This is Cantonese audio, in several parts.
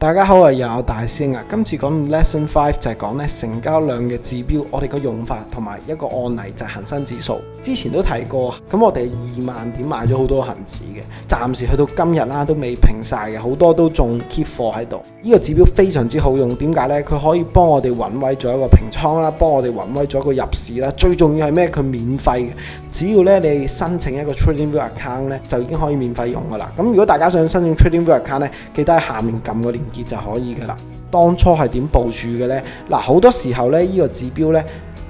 大家好啊，又有大師兄啊！今次講 Lesson 5就係講咧成交量嘅指標，我哋個用法同埋一個案例就係恒生指數。之前都提過，咁我哋2萬點買咗好多恒指嘅，暫時去到今日啦都未平晒嘅，好多都仲 keep 貨喺度。呢個指標非常之好用，點解呢？佢可以幫我哋穩位咗一個平倉啦，幫我哋穩位咗一個入市啦。最重要係咩？佢免費嘅，只要咧你申請一個 TradingView account 咧，就已經可以免費用噶啦。咁如果大家想申請 TradingView account 咧，記得喺下面撳個連結就可以噶啦。當初係點部署嘅呢？嗱，好多時候咧呢個指標呢，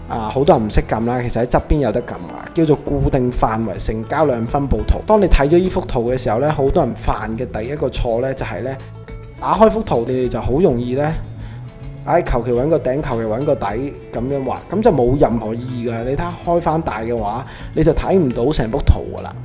好多人唔識撳啦，其實喺側邊有得撳噶，叫做固定範圍成交量分佈圖。當你睇咗呢幅圖嘅時候呢，好多人犯嘅第一個錯呢，就係呢：打開幅圖，你哋就好容易呢，求其揾個頂，求其揾個底咁樣畫，咁就冇任何意義㗎。你睇下開翻大嘅話，你就睇唔到成幅圖㗎啦。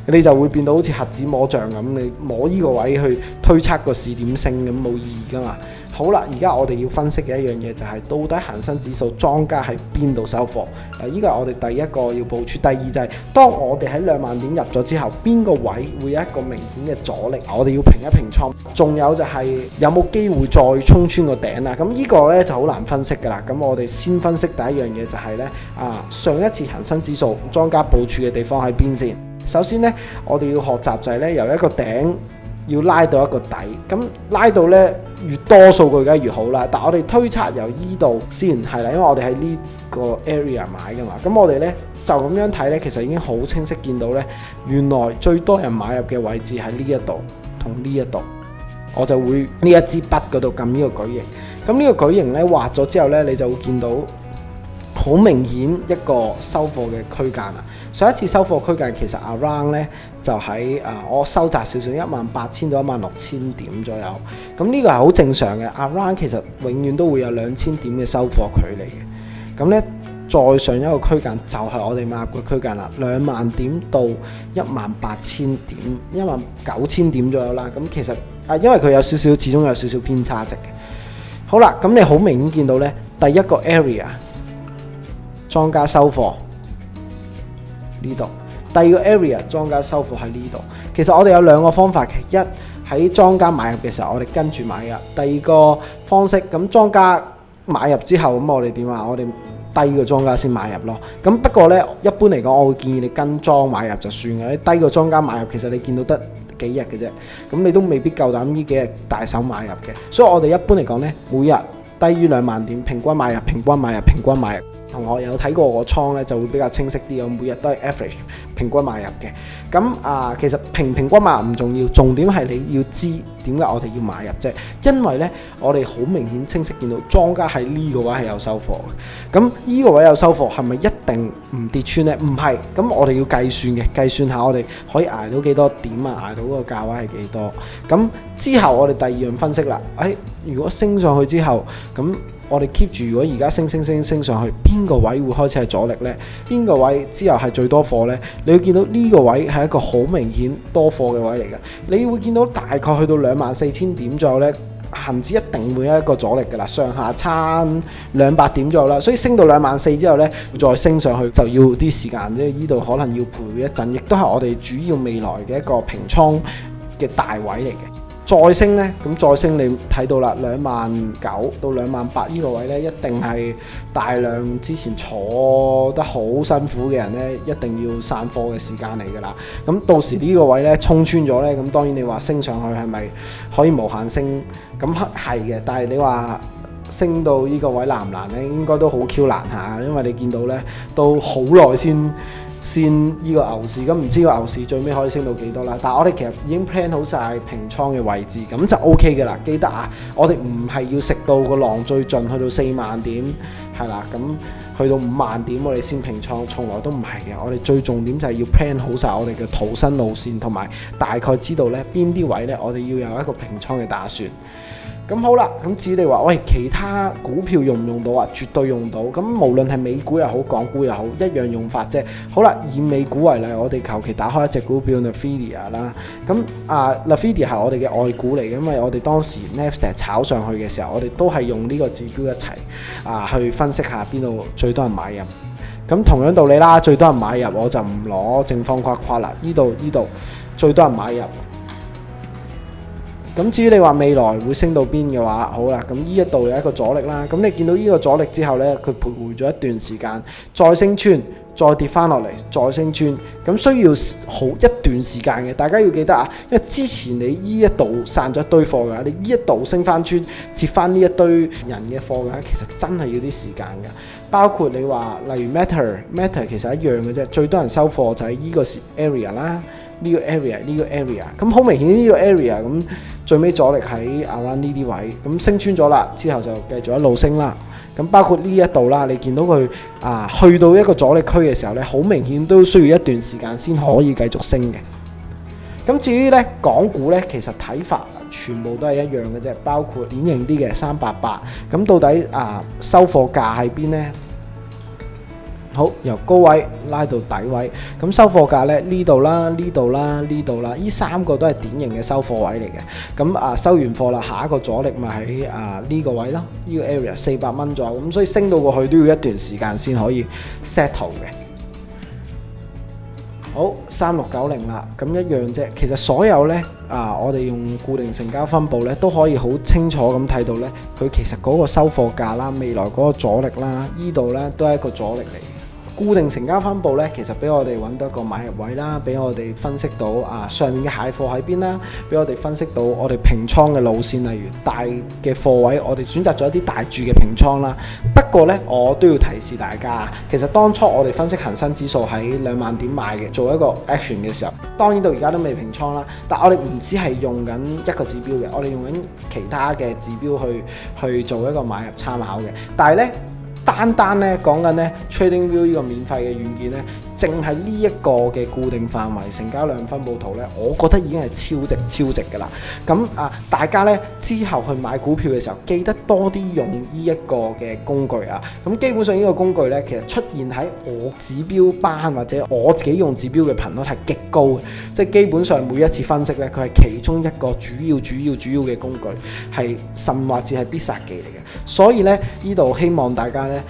你就會變到好似瞎子摸象咁，你摸呢個位去推測個市點升咁，冇意義㗎嘛。好啦，而家我哋要分析嘅一樣嘢就係到底恒生指數莊家喺邊度收貨？嗱，呢個係我哋第一個要部署。第二就係當我哋喺2萬點入咗之後，邊個位會有一個明顯嘅阻力？我哋要平一平倉。仲有就係有冇機會再衝穿個頂啦？咁呢個呢就好難分析㗎啦。咁我哋先分析第一樣嘢就係呢：上一次恒生指數莊家部署嘅地方喺邊先？首先呢，我哋要學習就係呢，由一個頂要拉到一個底，咁拉到呢，越多數據梗係越好啦。但我哋推測由依度先係啦，因為我哋喺呢個 area 買㗎嘛。咁我哋呢，就咁樣睇呢，其實已經好清晰見到呢，原來最多人買入嘅位置喺呢一度同呢一度。我就會呢一支筆嗰度撳呢個矩形。咁呢個矩形呢，畫咗之後呢，你就會見到好明顯一個收貨嘅區間啊！上一次收貨區間其實 around 咧就喺我收窄少少18000到16000點左右。咁呢個係好正常嘅 around 其實永遠都會有2000點嘅收貨距離嘅。咁咧再上一個區間就係我哋買入嘅區間啦，2萬點到18000點、19000點左右啦。咁其實因為佢有少少，始終有少少偏差值嘅。好啦，咁你好明顯見到咧，第一個 area 莊家收貨呢度，第二個 area 莊家收貨喺呢度。其實我哋有兩個方法嘅，一喺莊家買入嘅時候，我哋跟住買入；第二個方式，咁莊家買入之後，咁我哋點啊？我哋低個莊家先買入咯。咁不過呢，一般嚟講，我會建議你跟莊買入就算嘅。你低個莊家買入，其實你見到得幾日嘅啫，咁你都未必夠膽呢幾日大手買入嘅。所以我哋一般嚟講呢，每日低於2萬點，平均買入，平均買入，平均買入。同學有睇過我倉咧，就會比較清晰啲。我每日都係 average 平均買入嘅。咁其實平均買入唔重要，重點係你要知點解我哋要買入啫。因為咧，我哋好明顯清晰見到莊家喺呢個位係有收貨嘅。咁呢個位有收貨係咪一定唔跌穿咧？唔係。咁我哋要計算嘅，計算下我哋可以捱到幾多點啊？捱到嗰個價位係幾多？咁之後我哋第二樣分析啦。如果升上去之後，咁我哋 keep 住，如果而家升上去，邊個位會開始係阻力呢？邊個位之後係最多貨呢？你會見到呢個位係一個好明顯多貨嘅位嚟嘅。你會見到大概去到24000點左右呢，恆指一定會有一個阻力㗎啦，上下差200點左右啦。所以升到24000之後呢，再升上去就要啲時間，即係呢度可能要陪一陣，亦都係我哋主要未來嘅一個平倉嘅大位嚟嘅。再升呢，咁再升你睇到啦，29000到28000呢個位呢，一定係大量之前坐得好辛苦嘅人呢，一定要散貨嘅時間嚟㗎啦。咁到時呢個位呢，衝穿咗呢，咁當然你話升上去係咪可以無限升？咁係嘅，但係你話升到呢個位難唔難呢？應該都好 Q 難下，因為你見到呢，都好耐先呢個牛市，咁唔知個牛市最尾可以升到幾多啦？但係我哋其實已經 plan 好晒平倉嘅位置，咁就 OK 嘅啦。記得我哋唔係要食到個浪最盡去到4萬點，係啦，咁去到5萬點我哋先平倉，從來都唔係嘅。我哋最重點就係要 plan 好晒我哋嘅逃生路線，同埋大概知道呢邊啲位呢，我哋要有一個平倉嘅打算。咁好啦，咁至於你話其他股票用唔用到啊？絕對用到。咁無論係美股又好，港股又好，一樣用法啫。好啦，以美股為例，我哋求其打開一隻股票 Nvidia 啦。咁Nvidia 係我哋嘅外股嚟嘅，因為我哋當時 Nasdaq 炒上去嘅時候，我哋都係用呢個指標一齊去分析下邊度最多人買入。咁同樣道理啦，最多人買入我就唔攞正方框框啦。呢度最多人買入。咁至於你話未來會升到邊嘅話，好啦，咁呢一度有一個阻力啦。咁你見到呢個阻力之後呢，佢徘徊咗一段時間，再升穿，再跌翻落嚟，再升穿，咁需要好一段時間嘅。大家要記得啊，因為之前你呢一度散咗一堆貨㗎，你呢一度升翻穿，接翻呢一堆人嘅貨㗎，其實真係要啲時間㗎。包括你話例如 Meta 其實一樣嘅啫，最多人收貨就係呢個 area 啦。呢個 area，咁好明顯呢個 area 咁最尾阻力喺 around 呢啲位，咁升穿咗啦，之後就繼續一路升啦。咁包括呢一度啦，你見到佢去到一個阻力區嘅時候咧，好明顯都需要一段時間先可以繼續升嘅。咁至於咧港股咧，其實睇法全部都係一樣嘅啫，包括典型啲嘅388，咁到底收貨價喺邊呢？好，由高位拉到底位，咁收貨價咧呢度啦、呢度啦、呢度啦，呢3個都係典型嘅收貨位嚟嘅。咁收完貨啦，下一個阻力咪喺呢個位咯，呢個 area 400蚊左右，咁所以升到過去都要一段時間先可以 settle 嘅。好，3690啦，咁一樣啫。其實所有咧我哋用固定成交分佈咧，都可以好清楚咁睇到咧，佢其實嗰個收貨價啦、未來嗰個阻力啦，呢度咧都係一個阻力嚟。固定成交分佈咧，其實俾我哋揾到一個買入位啦，俾我哋分析到上面嘅蟹貨喺邊啦，俾我哋分析到我哋平倉嘅路線，例如大嘅貨位，我哋選擇咗一啲大注嘅平倉啦。不過咧，我都要提示大家，其實當初我哋分析恒生指數喺2萬點買嘅，做一個 action 嘅時候，當然到而家都未平倉啦。但我哋唔只係用緊一個指標嘅，我哋用緊其他嘅指標去做一個買入參考嘅。但係咧，單咧講緊咧 TradingView 呢個免費嘅軟件咧，淨係呢一個嘅固定範圍成交量分佈圖咧，我覺得已經係超值㗎啦。咁大家咧之後去買股票嘅時候，記得多啲用呢一個嘅工具啊。咁基本上呢個工具咧，其實出現喺我指標班或者我自己用指標嘅頻率係極高嘅，即係基本上每一次分析咧，佢係其中一個主要嘅工具，係甚或至係必殺技嚟嘅。所以咧呢度希望大家咧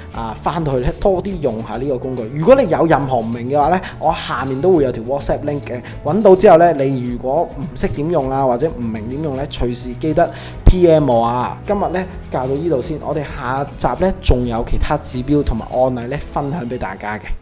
翻到去咧多啲用下呢個工具。如果你有任何唔明嘅話咧，我下面都會有條 WhatsApp link 嘅，揾到之後咧，你如果唔識點用或者唔明點用咧，隨時記得 PM 我啊。今日咧教到呢度先，我哋下集咧仲有其他指標同埋案例咧分享俾大家嘅。